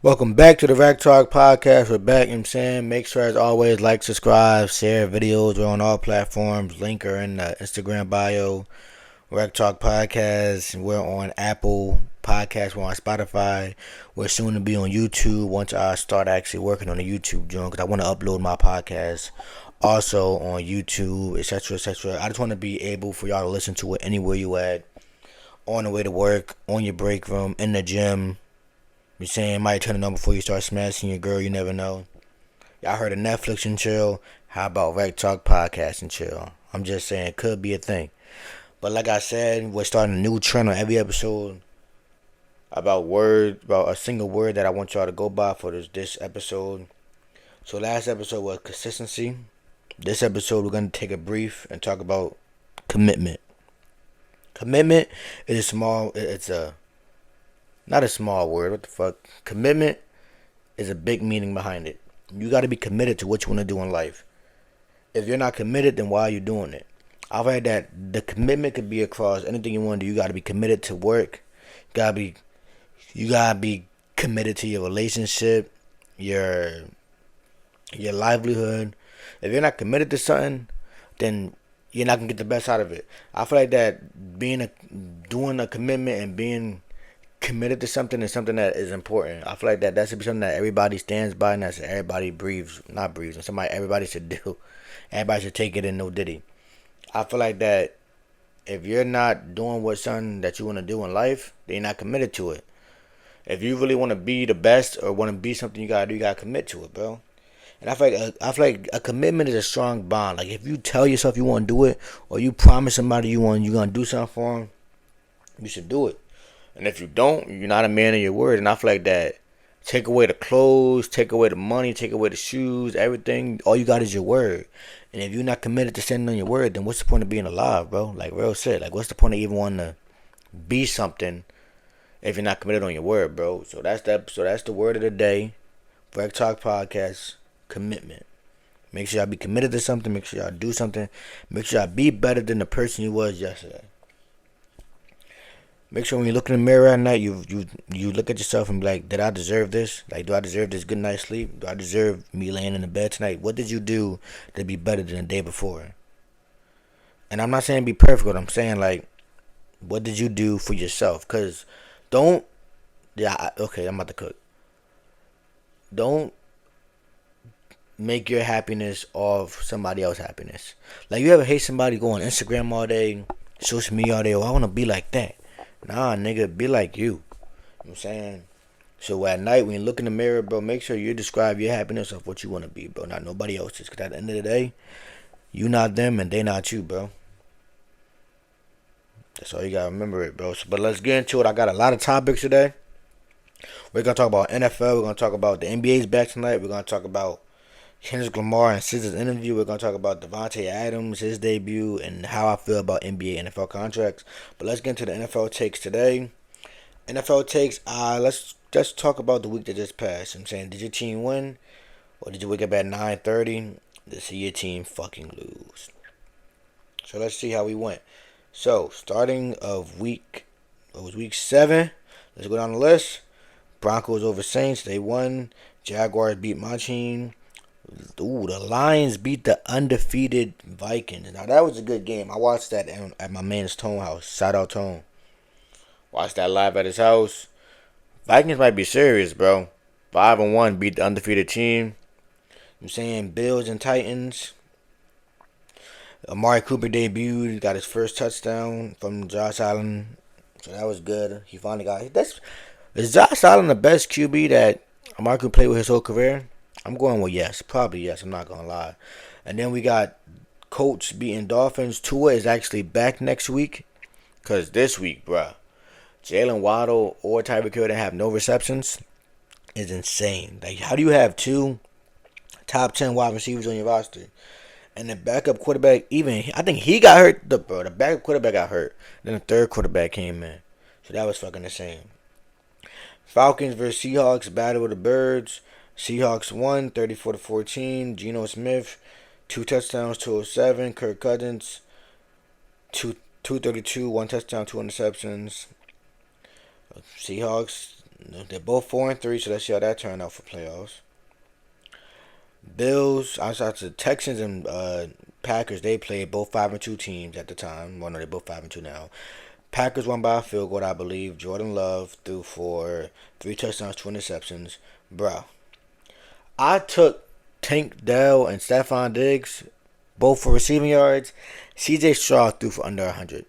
Welcome back to the Rack Talk Podcast. We're back, you know what I'm saying? Make sure, as always, like, subscribe, share videos. We're on all platforms. Link are in the Instagram bio. Rack Talk Podcast. We're on Apple Podcasts. We're on Spotify. We're soon to be on YouTube once I start actually working on the YouTube joint because I want to upload my podcast also on YouTube, etc., etc. I just want to be able for y'all to listen to it anywhere you at, on the way to work, on your break room, in the gym. You saying might turn it on before you start smashing your girl. You never know. Y'all heard of Netflix and chill? How about Rec Talk Podcast and chill? I'm just saying, it could be a thing. But like I said, we're starting a new trend on every episode about a single word that I want y'all to go by for this episode. So last episode was consistency. This episode we're gonna take a brief and talk about commitment. Commitment is it's a not a small word. What the fuck? Commitment is a big meaning behind it. You got to be committed to what you want to do in life. If you're not committed, then why are you doing it? I've heard that the commitment could be across anything you want to do. You got to be committed to work. You gotta be committed to your relationship, your your livelihood. If you're not committed to something, then you're not gonna get the best out of it. I feel like that doing a commitment and being committed to something is something that is important. I feel like that's something that everybody stands by and that's everybody not breathes, and somebody everybody should do. Everybody should take it in no diddy. I feel like that if you're not doing what something that you want to do in life, then you're not committed to it. If you really want to be the best or want to be something you gotta do, you gotta commit to it, bro. And I feel like a commitment is a strong bond. Like if you tell yourself you want to do it, or you promise somebody you're gonna do something for them, you should do it. And if you don't, you're not a man of your word. And I feel like that. Take away the clothes, take away the money, take away the shoes, everything. All you got is your word. And if you're not committed to standing on your word, then what's the point of being alive, bro? Like real shit. Like what's the point of even wanting to be something if you're not committed on your word, bro? So that's the word of the day. Break Talk Podcast. Commitment. Make sure y'all be committed to something. Make sure y'all do something. Make sure y'all be better than the person you was yesterday. Make sure when you look in the mirror at night, you look at yourself and be like, did I deserve this? Like, do I deserve this good night's sleep? Do I deserve me laying in the bed tonight? What did you do to be better than the day before? And I'm not saying be perfect, but I'm saying like, what did you do for yourself? Cause don't, okay, I'm about to cook. Don't make your happiness off somebody else's happiness. Like you ever hate somebody go on Instagram all day, social media all day? Oh, I want to be like that. Nah, nigga, be like you. You know what I'm saying? So at night, when you look in the mirror, bro, make sure you describe your happiness of what you want to be, bro. Not nobody else's. Because at the end of the day, you not them and they not you, bro. That's all you got to remember it, bro. But let's get into it. I got a lot of topics today. We're going to talk about NFL. We're going to talk about the NBA's back tonight. We're going to talk about Kendrick Lamar and SZA's interview. We're going to talk about Devontae Adams, his debut, and how I feel about NBA NFL contracts. But let's get into the NFL takes today. NFL takes. Let's talk about the week that just passed. I'm saying, did your team win, or did you wake up at 9:30 to see your team fucking lose? So let's see how we went. So starting of it was week 7. Let's go down the list. Broncos over Saints. They won. Jaguars beat my team. Ooh, the Lions beat the undefeated Vikings. Now that was a good game. I watched that at my man's Tone house. Shout out Tone. Watched that live at his house. Vikings might be serious, bro. 5-1 beat the undefeated team. I'm saying Bills and Titans. Amari Cooper debuted, got his first touchdown from Josh Allen. So that was good. He finally got is Josh Allen the best QB that Amari Cooper played with his whole career? I'm going with yes. Probably yes, I'm not gonna lie. And then we got Colts beating Dolphins. Tua is actually back next week. Cause this week, bruh, Jalen Waddle or Tyreek Hill that have no receptions is insane. Like, how do you have two top 10 wide receivers on your roster? And the backup quarterback, I think he got hurt. The backup quarterback got hurt. Then the third quarterback came in. So that was fucking insane. Falcons versus Seahawks, battle of the birds. Seahawks won 34-14. Geno Smith, 2 touchdowns, 207. Kirk Cousins, 232, 1 touchdown, 2 interceptions. Seahawks They're both 4-3, so let's see how that turned out for playoffs. Bills, outside the Texans and Packers, they played both 5-2 teams at the time. Well, no, they're both 5-2 now. Packers won by a field goal, I believe. Jordan Love threw for 3 touchdowns, 2 interceptions. Bruh, I took Tank Dell and Stephon Diggs both for receiving yards. CJ Stroud threw for under 100.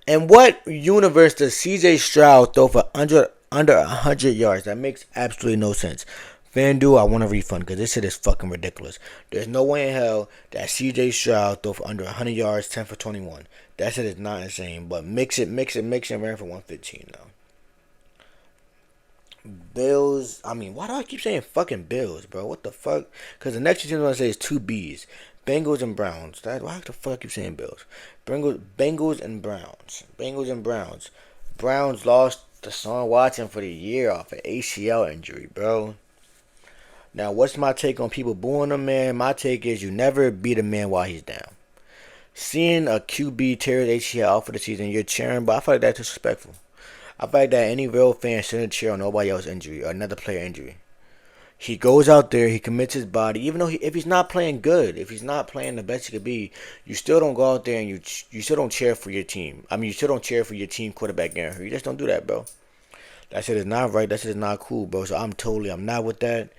And what universe does CJ Stroud throw for under 100 yards? That makes absolutely no sense. FanDuel, I want a refund because this shit is fucking ridiculous. There's no way in hell that CJ Stroud throw for under 100 yards, 10 for 21. That shit is not insane. But mix it, and ran for 115 now. Bills, why do I keep saying fucking Bills, bro? What the fuck? Because the next two teams I want to say is two B's. Bengals and Browns. Why the fuck I keep saying Bills? Bengals and Browns. Bengals and Browns. Browns lost Deshaun Watson for the year off an ACL injury, bro. Now, what's my take on people booing a man? My take is you never beat a man while he's down. Seeing a QB tear his ACL out for the season, you're cheering, but I feel like that's disrespectful. I feel like that any real fan shouldn't cheer on nobody else's injury or another player injury. He goes out there, he commits his body, even though if he's not playing good, if he's not playing the best he could be, you still don't go out there and you still don't cheer for your team. You still don't cheer for your team quarterback getting hurt. You just don't do that, bro. That shit is not right. That shit is not cool, bro. So I'm not with that.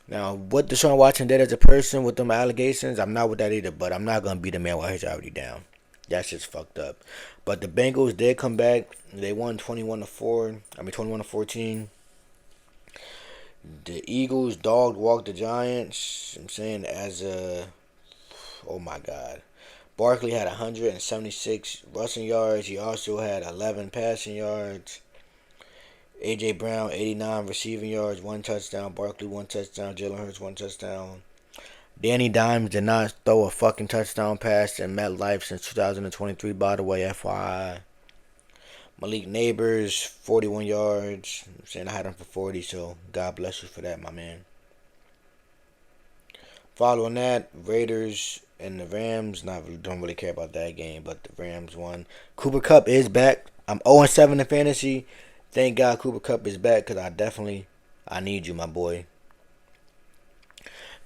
Now, what Deshaun Watson did as a person with them allegations, I'm not with that either. But I'm not gonna beat a man while he's already down. That shit's fucked up. But the Bengals did come back. They won 21-14. The Eagles dog walked the Giants. I'm saying oh my God. Barkley had 176 rushing yards. He also had 11 passing yards. A.J. Brown, 89 receiving yards, 1 touchdown. Barkley, 1 touchdown. Jalen Hurts, 1 touchdown. Danny Dimes did not throw a fucking touchdown pass in MetLife since 2023, by the way, FYI. Malik Neighbors, 41 yards. I'm saying I had him for 40, so God bless you for that, my man. Following that, Raiders and the Rams. Don't really care about that game, but the Rams won. Cooper Kupp is back. I'm 0-7 in fantasy. Thank God Cooper Kupp is back because I need you, my boy.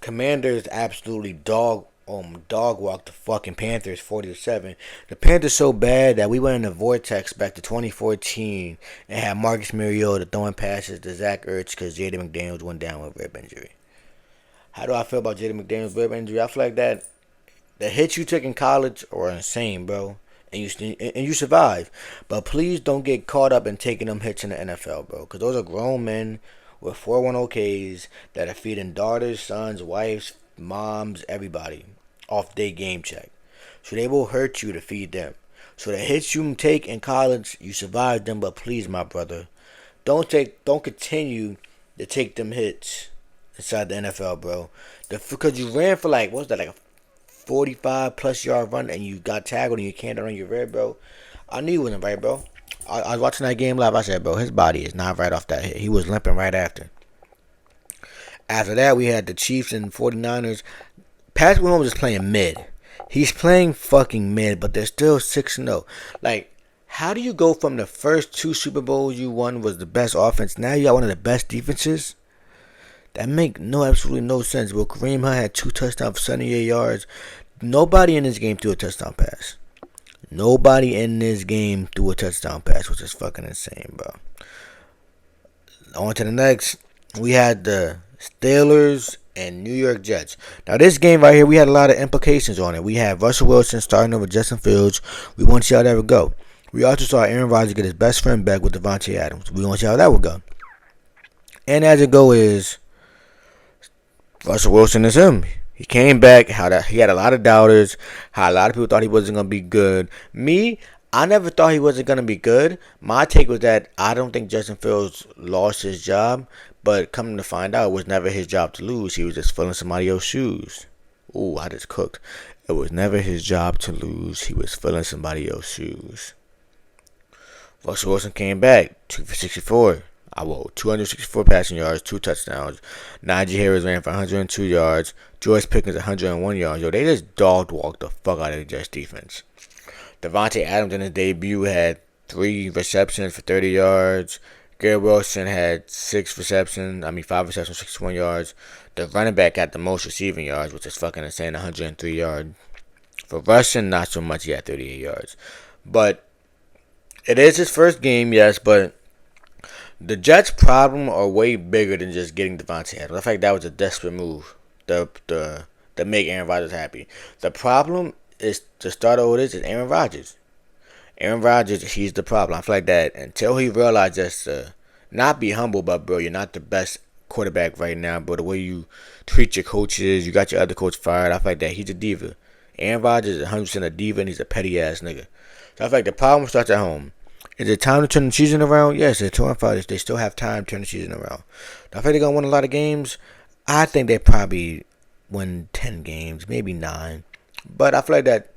Commanders absolutely dog walked the fucking Panthers 40-7. The Panthers so bad that we went in the vortex back to 2014 and had Marcus Mariota throwing passes to Zach Ertz because Jaden McDaniels went down with rib injury. How do I feel about Jaden McDaniels' rib injury? I feel like that the hits you took in college are insane, bro. And you survive. But please don't get caught up in taking them hits in the NFL, bro. Because those are grown men with 401ks that are feeding daughters, sons, wives, moms, everybody off their game check. So they will hurt you to feed them. So the hits you take in college, you survive them. But please, my brother, don't continue to take them hits inside the NFL, bro. Because you ran for like a 45 plus yard run and you got tackled and you can't on your red, bro. I knew he wasn't right, bro. I was watching that game live. I said, bro, his body is not right off that hit. He was limping right after. After that, we had the Chiefs and 49ers. Patrick Mahomes is playing mid. He's playing fucking mid, but they're still 6-0. Like, how do you go from the first 2 Super Bowls you won was the best offense, now you got one of the best defenses? That make absolutely no sense. Well, Kareem Hunt had 2 touchdowns for 78 yards. Nobody in this game threw a touchdown pass. Nobody in this game threw a touchdown pass, which is fucking insane, bro. On to the next. We had the Steelers and New York Jets. Now, this game right here, we had a lot of implications on it. We had Russell Wilson starting over Justin Fields. We want to see how that would go. We also saw Aaron Rodgers get his best friend back with Davante Adams. We want to see how that would go. And as it go is, Russell Wilson is him. He came back. He had a lot of doubters. How a lot of people thought he wasn't going to be good. Me, I never thought he wasn't going to be good. My take was that I don't think Justin Fields lost his job. But coming to find out, it was never his job to lose. He was just filling somebody else's shoes. Ooh, I just cooked. It was never his job to lose. He was filling somebody else's shoes. Russell Wilson came back. 2 for 64. 264 passing yards, 2 touchdowns. Najee Harris ran for 102 yards. George Pickens 101 yards. Yo, they just dog walked the fuck out of the Jets defense. Davante Adams in his debut had 3 receptions for 30 yards. Garrett Wilson had 5 receptions, 61 yards. The running back had the most receiving yards, which is fucking insane, 103 yards. For rushing, not so much. He had 38 yards. But it is his first game, yes, but the Jets' problem are way bigger than just getting Devontae Adams. I think that was a desperate move to make Aaron Rodgers happy. The problem is, to start over this, is Aaron Rodgers. Aaron Rodgers, he's the problem. I feel like that until he realizes not be humble, but bro, you're not the best quarterback right now, bro. The way you treat your coaches, you got your other coach fired. I feel like that he's a diva. Aaron Rodgers is 100% a diva, and he's a petty ass nigga. So I feel like the problem starts at home. Is it time to turn the season around? Yes, they're 2-5. They still have time to turn the season around. I think they're gonna win a lot of games. I think they probably win 10 games, maybe 9. But I feel like that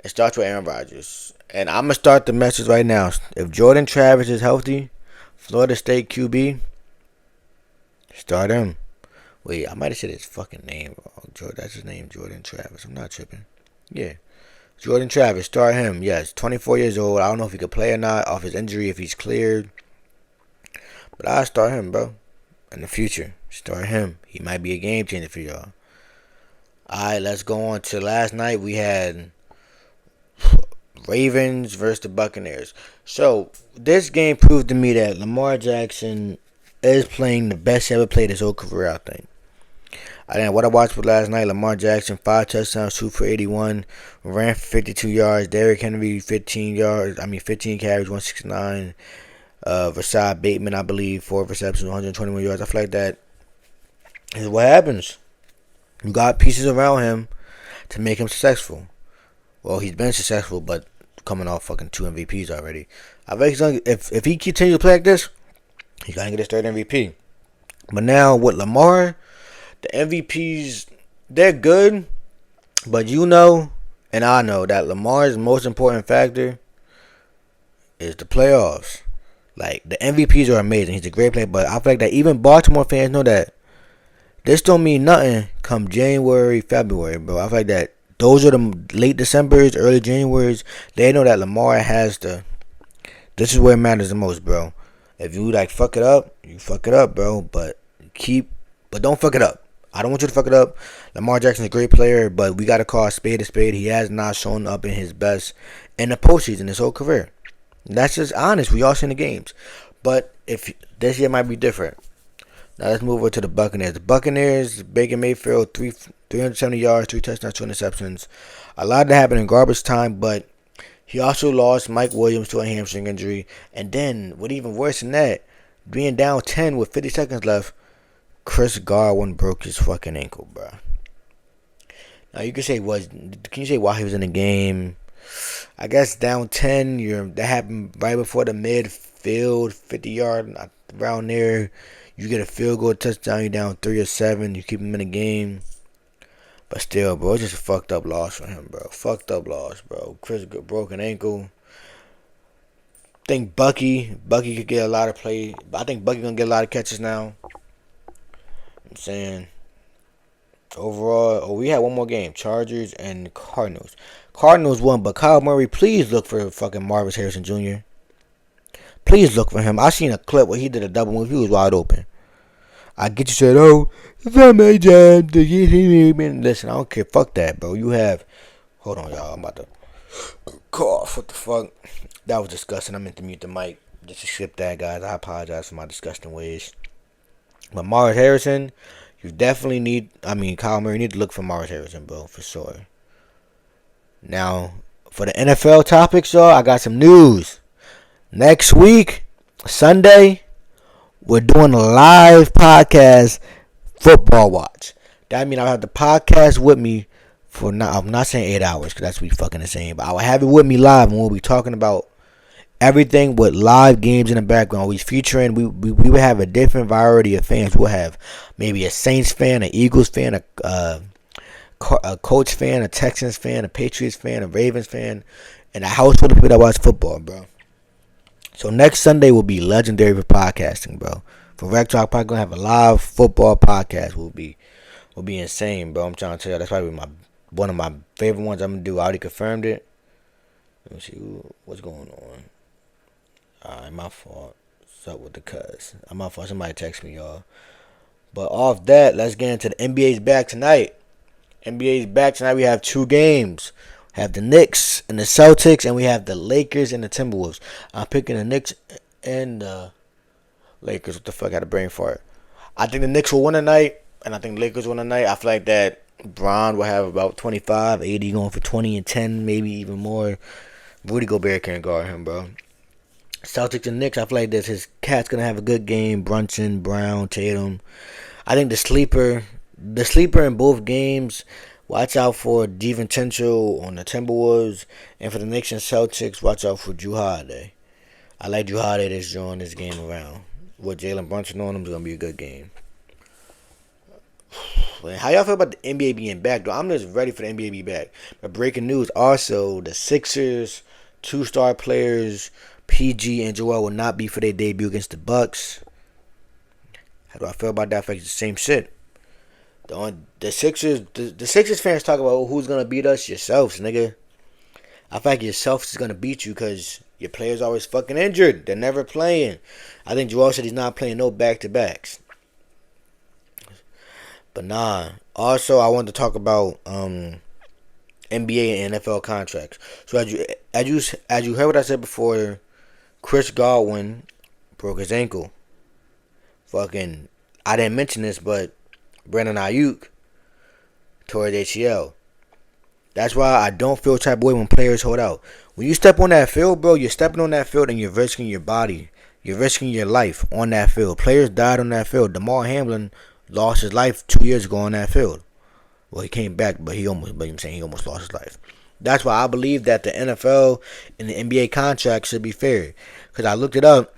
it starts with Aaron Rodgers. And I'm going to start the message right now. If Jordan Travis is healthy, Florida State QB, start him. Wait, I might have said his fucking name wrong. That's his name, Jordan Travis. I'm not tripping. Yeah. Jordan Travis, start him. Yes, 24 years old. I don't know if he could play or not off his injury, if he's cleared. But I'll start him, bro. In the future, start him. He might be a game changer for y'all. Alright, let's go on to last night. We had Ravens versus the Buccaneers. So, this game proved to me that Lamar Jackson is playing the best he ever played his whole career, I think. What I watched for last night, Lamar Jackson, 5 touchdowns, 2 for 81, ran for 52 yards. Derrick Henry, 15 carries, 169. Rashad Bateman, I believe, 4 receptions, 121 yards. I feel like that is what happens. You got pieces around him to make him successful. Well, he's been successful, but coming off fucking 2 MVPs already. I think if he continues to play like this, he's gonna get his 3rd MVP. But now with Lamar, the MVPs, they're good, but you know, and I know that Lamar's most important factor is the playoffs. Like, the MVPs are amazing. He's a great player, but I feel like that even Baltimore fans know that this don't mean nothing come January, February, bro. I feel like that those are the late Decembers, early Januaries. They know that Lamar has this is where it matters the most, bro. If you fuck it up, you fuck it up, bro. But don't fuck it up. I don't want you to fuck it up. Lamar Jackson's a great player, but we gotta call a spade a spade. He has not shown up in his best in the postseason his whole career. That's just honest. We all seen the games. But if this year might be different. Now let's move over to the Buccaneers. The Buccaneers, Baker Mayfield, 370 yards, 3 touchdowns, 2 interceptions. A lot of that happened in garbage time, but he also lost Mike Williams to a hamstring injury. And then, what even worse than that, being down 10 with 50 seconds left, Chris Godwin broke his fucking ankle, bro. Now you can say why he was in the game? I guess down 10, that happened right before the midfield, 50-yard, around there. You get a field goal touchdown, you're down 3 or 7, you keep him in the game. But still, bro, it's just a fucked up loss for him, bro. Fucked up loss, bro. Chris broken ankle. I think Bucky could get a lot of play. I think Bucky gonna get a lot of catches now. I'm saying overall, we had one more game. Chargers and Cardinals. Cardinals won, but Kyle Murray, please look for fucking Marvis Harrison Jr. Please look for him. I seen a clip where he did a double move. He was wide open. I get you said, oh, it's not my job to get him. Listen, I don't care. Fuck that, bro. You have. Hold on, y'all. I'm about to cough. What the fuck? That was disgusting. I meant to mute the mic. Just to skip that, guys. I apologize for my disgusting ways. But Marvis Harrison, you definitely need. Kyle Murray, you need to look for Marvis Harrison, bro, for sure. Now, for the NFL topics, y'all, I got some news. Next week, Sunday, we're doing a live podcast, Football Watch. That means I'll have the podcast with me for I'm not saying 8 hours, because that's what we fucking insane, but I'll have it with me live, and we'll be talking about everything with live games in the background. We're featuring, we will have a different variety of fans. We'll have maybe a Saints fan, an Eagles fan, a Colts fan, a Texans fan, a Patriots fan, a Ravens fan, and a house full of people that watch football, bro. So next Sunday will be legendary for podcasting, bro. For Rec Talk Podcast, gonna have a live football podcast. Will be insane, bro. I'm trying to tell you, that's probably one of my favorite ones I'm gonna do. I already confirmed it. Let me see what's going on. Alright, my fault. What's up with the cuz? I'm out for somebody text me, y'all. But off that, let's get into the NBA's back tonight. NBA's back tonight. We have 2 games. We have the Knicks and the Celtics, and we have the Lakers and the Timberwolves. I'm picking the Knicks and the Lakers. What the fuck? I had a brain fart. I think the Knicks will win tonight, and I think the Lakers will win tonight. I feel like that Bron will have about 25, 80 going for 20 and 10, maybe even more. Rudy Gobert can't guard him, bro. Celtics and Knicks, I feel like this. His cat's gonna have a good game. Brunson, Brown, Tatum. I think the sleeper in both games. Watch out for DiVincenzo on the Timberwolves, and for the Knicks and Celtics, watch out for Jrue Holiday. I like Jrue Holiday this game around. With Jalen Brunson on him, is gonna be a good game. How y'all feel about the NBA being back, though? I'm just ready for the NBA to be back. But breaking news, also, the Sixers, 2-star players, PG and Joel will not be for their debut against the Bucks. How do I feel about that? I feel like it's the same shit. The Sixers fans talk about who's going to beat us. Yourselves, nigga. I feel like yourself is going to beat you because your players always fucking injured. They're never playing. I think Joel said he's not playing no back-to-backs. But nah. Also, I wanted to talk about NBA and NFL contracts. So as you heard what I said before, Chris Godwin broke his ankle. Fucking, I didn't mention this, but Brandon Ayuk tore his ACL. That's why I don't feel type of way when players hold out. When you step on that field, bro, you're stepping on that field and you're risking your body. You're risking your life on that field. Players died on that field. Damar Hamlin lost his life 2 years ago on that field. Well, he came back, but he almost lost his life. That's why I believe that the NFL and the NBA contracts should be fair. Because I looked it up,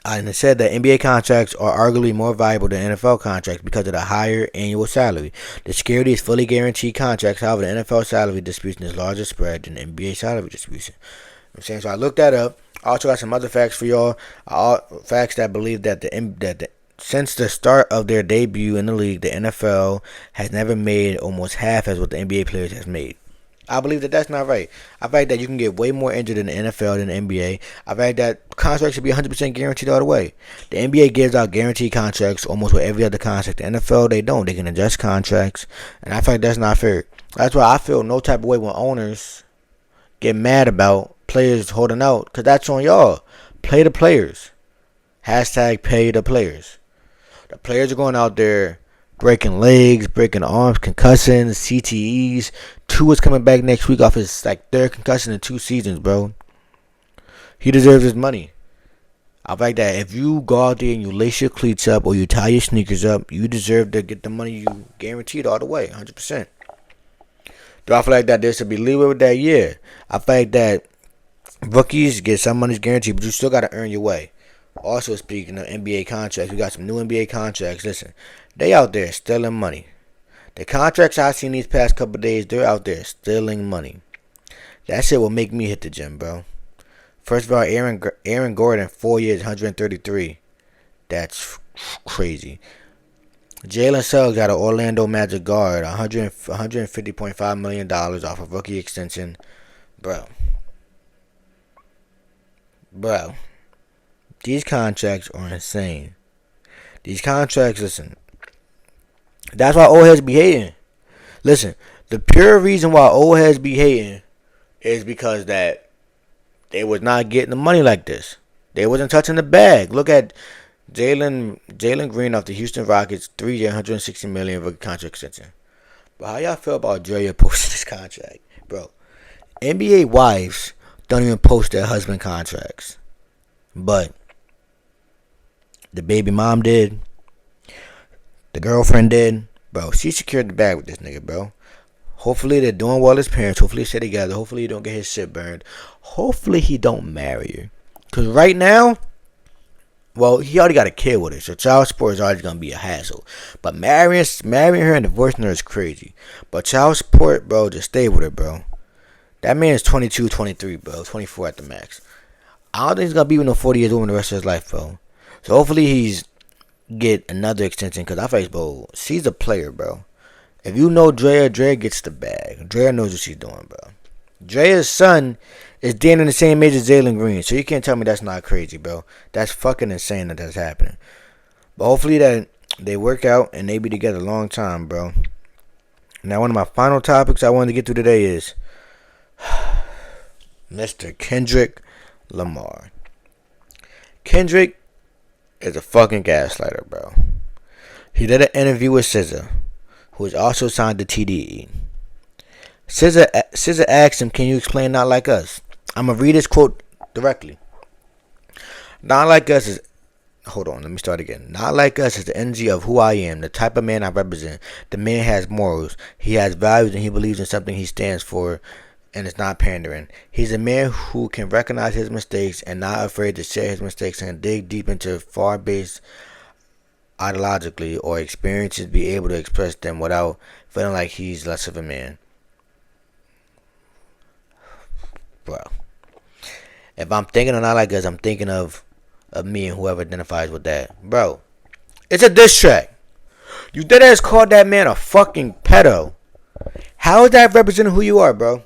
and it said that NBA contracts are arguably more valuable than NFL contracts because of the higher annual salary. The security is fully guaranteed contracts. However, the NFL salary distribution is larger spread than the NBA salary distribution. You know what I'm saying? So I looked that up. I also got some other facts for y'all. Facts that believe that since the start of their debut in the league, the NFL has never made almost half as what the NBA players has made. I believe that that's not right. I feel like that you can get way more injured in the NFL than the NBA. I feel like that contracts should be 100% guaranteed all the way. The NBA gives out guaranteed contracts almost with every other contract. The NFL, they don't. They can adjust contracts, and I feel like that's not fair. That's why I feel no type of way when owners get mad about players holding out, because that's on y'all. Play the players. Hashtag pay the players. The players are going out there breaking legs, breaking arms, concussions, CTEs. Tua is coming back next week off his 3rd concussion in 2 seasons, bro. He deserves his money. I feel like that if you go out there and you lace your cleats up or you tie your sneakers up, you deserve to get the money you guaranteed all the way, 100%. Do I feel like that there should be leeway with that? Yeah. I feel like that rookies get some money's guaranteed, but you still got to earn your way. Also, speaking of NBA contracts, we got some new NBA contracts. Listen, they out there stealing money. The contracts I've seen these past couple of days, they're out there stealing money. That shit will make me hit the gym, bro. First of all, Aaron Gordon, 4 years, 133. That's crazy. Jalen Suggs got an Orlando Magic guard, $150.5 million off a rookie extension. Bro. These contracts are insane. These contracts, listen. That's why old heads be hating. Listen, the pure reason why old heads be hating is because that they was not getting the money like this. They wasn't touching the bag. Look at Jalen Green off the Houston Rockets, 3 year, $160 million rookie contract extension. But how y'all feel about Drea posting this contract, bro? NBA wives don't even post their husband contracts, but the baby mom did. The girlfriend did. Bro, she secured the bag with this nigga, bro. Hopefully they're doing well as parents. Hopefully they stay together. Hopefully he don't get his shit burned. Hopefully he don't marry her. Because right now, well, he already got a kid with her. So child support is always going to be a hassle. But marrying her and divorcing her is crazy. But child support, bro, just stay with her, bro. That man is 22, 23, bro. 24 at the max. I don't think he's going to be with no 40 years old the rest of his life, bro. So hopefully he's get another extension, because I face, bro, she's a player, bro. If you know Drea gets the bag. Drea knows what she's doing, bro. Drea's son is damn in the same age as Jalen Green. So you can't tell me that's not crazy, bro. That's fucking insane that that's happening. But hopefully that they work out and they be together a long time, bro. Now, one of my final topics I wanted to get through today is Mr. Kendrick Lamar. Kendrick is a fucking gaslighter, bro. He did an interview with SZA, who is also signed to TDE. SZA asked him, "Can you explain Not Like Us?" I'm going to read his quote directly. Not Like Us is... Hold on, let me start again. Not Like Us is the energy of who I am, the type of man I represent. The man has morals. He has values and he believes in something he stands for, and it's not pandering. He's a man who can recognize his mistakes and not afraid to share his mistakes and dig deep into far-based ideologically or experiences, be able to express them without feeling like he's less of a man. Bro. If I'm thinking of Not Like Us, I'm thinking of me and whoever identifies with that. Bro, it's a diss track. You dead ass called that man a fucking pedo. How is that representing who you are, bro?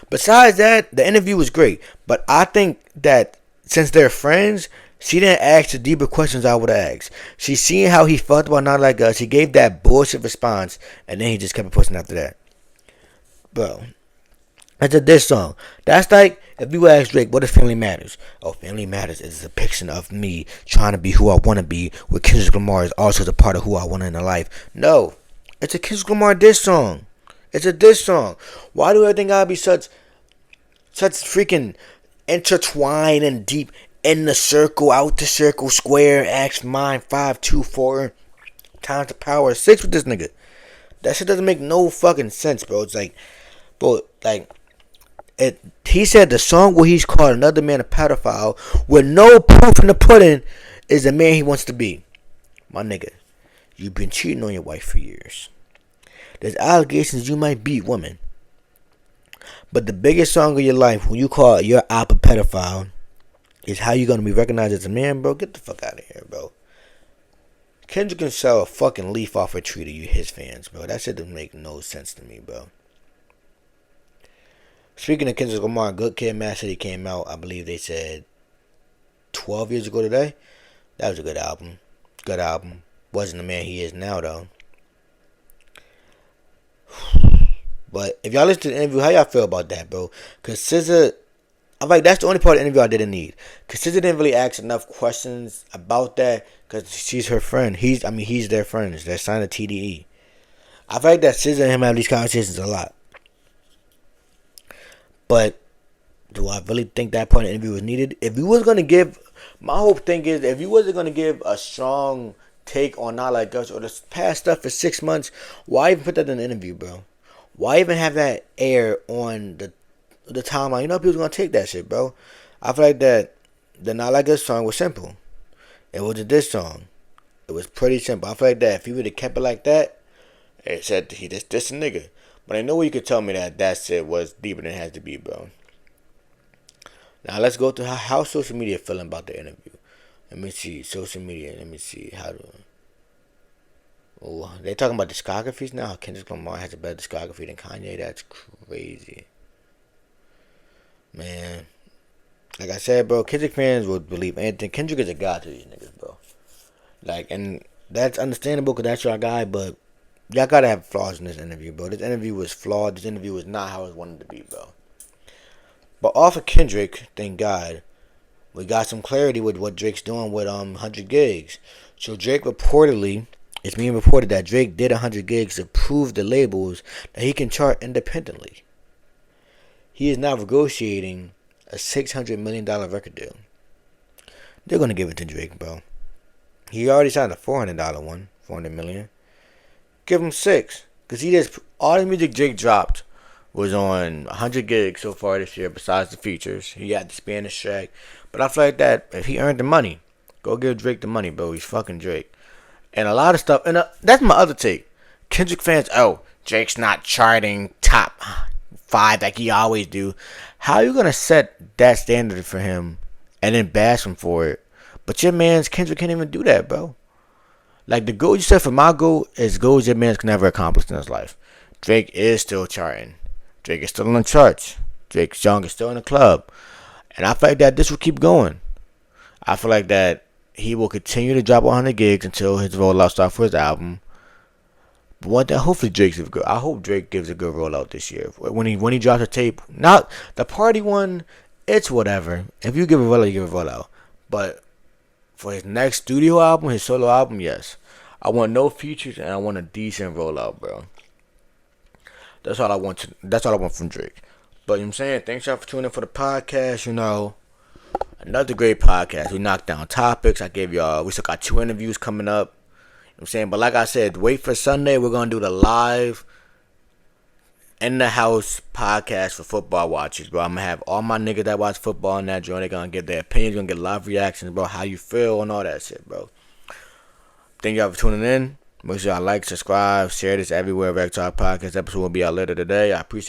Besides that, the interview was great. But I think that since they're friends, she didn't ask the deeper questions I would have asked. She seen how he felt about Not Like Us. He gave that bullshit response, and then he just kept pushing after that. Bro, it's a diss song. That's like if you ask Drake, what if Family Matters? Oh, Family Matters is a depiction of me trying to be who I want to be, where Kendrick Lamar is also the part of who I want in life. No, it's a Kendrick Lamar diss song. It's a diss song. Why do everything gotta be such freaking intertwined and deep? In the circle, out the circle, square, X, mine, 5, 2, 4, times the power of 6 with this nigga. That shit doesn't make no fucking sense, bro. It's like, bro, like, he said the song where he's called another man a pedophile with no proof in the pudding is the man he wants to be. My nigga, you've been cheating on your wife for years. There's allegations you might beat women. But the biggest song of your life, when you call your op a pedophile, is how you gonna be recognized as a man, bro? Get the fuck out of here, bro. Kendrick can sell a fucking leaf off a tree to you, his fans, bro. That shit doesn't make no sense to me, bro. Speaking of Kendrick Lamar, Good Kid, Mad City came out, I believe they said 12 years ago today. That was a good album. Good album. Wasn't the man he is now, though. But if y'all listen to the interview, how y'all feel about that, bro? Because SZA, I'm like, that's the only part of the interview I didn't need. Because SZA didn't really ask enough questions about that. Because she's her friend. He's their friends. They're signed to TDE. I feel like that SZA and him have these conversations a lot. But do I really think that part of the interview was needed? If you was going to give, my whole thing is, if you wasn't going to give a strong take on Not Like Us or the past stuff for 6 months, why even put that in the interview, bro? Why even have that air on the timeline? You know people's going to take that shit, bro. I feel like that the Not Like Us song was simple. It was a diss song. It was pretty simple. I feel like that if he would have kept it like that, it said he just dissed a nigga. But I know you could tell me that shit was deeper than it has to be, bro. Now let's go to how social media feeling about the interview. Let me see. Social media. Let me see. Oh, they talking about discographies now. Kendrick Lamar has a better discography than Kanye. That's crazy. Man. Like I said, bro, Kendrick fans would believe anything. Kendrick is a god to these niggas, bro. Like, and that's understandable because that's your guy, but y'all gotta have flaws in this interview, bro. This interview was flawed. This interview was not how it wanted to be, bro. But off of Kendrick, thank God, we got some clarity with what Drake's doing with 100 gigs. So Drake reportedly, it's being reported that Drake did 100 gigs to prove the labels that he can chart independently. He is now negotiating a $600 million record deal. They're gonna give it to Drake, bro. He already signed a $400 one, $400 million. Give him 6, cause he just all the music Drake dropped was on 100 gigs so far this year. Besides the features, he had the Spanish track. But I feel like that if he earned the money, go give Drake the money, bro. He's fucking Drake. And a lot of stuff, and that's my other take. Kendrick fans, oh, Drake's not charting top 5 like he always do. How you gonna set that standard for him and then bash him for it? But your man's Kendrick can't even do that, bro. Like the goal you set for my goal is goals your man's can never accomplish in his life. Drake is still charting. Drake is still on the charts. Drake Young is still in the club. And I feel like that this will keep going. I feel like that he will continue to drop 100 gigs until his rollout starts for his album. But one thing, hopefully Drake's good. I hope Drake gives a good rollout this year. When he drops a tape, not the party one, it's whatever. If you give a rollout, you give a rollout. But for his next studio album, his solo album, yes. I want no features and I want a decent rollout, bro. That's all I want that's all I want from Drake. But you know what I'm saying? Thanks y'all for tuning in for the podcast, Another great podcast. We knocked down topics. We still got 2 interviews coming up. You know what I'm saying? But like I said, wait for Sunday. We're gonna do the live in the house podcast for football watchers, bro. I'm gonna have all my niggas that watch football in that joint. They're gonna give their opinions, gonna get live reactions, bro. How you feel and all that shit, bro. Thank y'all for tuning in. Make sure y'all like, subscribe, share this everywhere. Rectalk Podcast episode will be out later today. I appreciate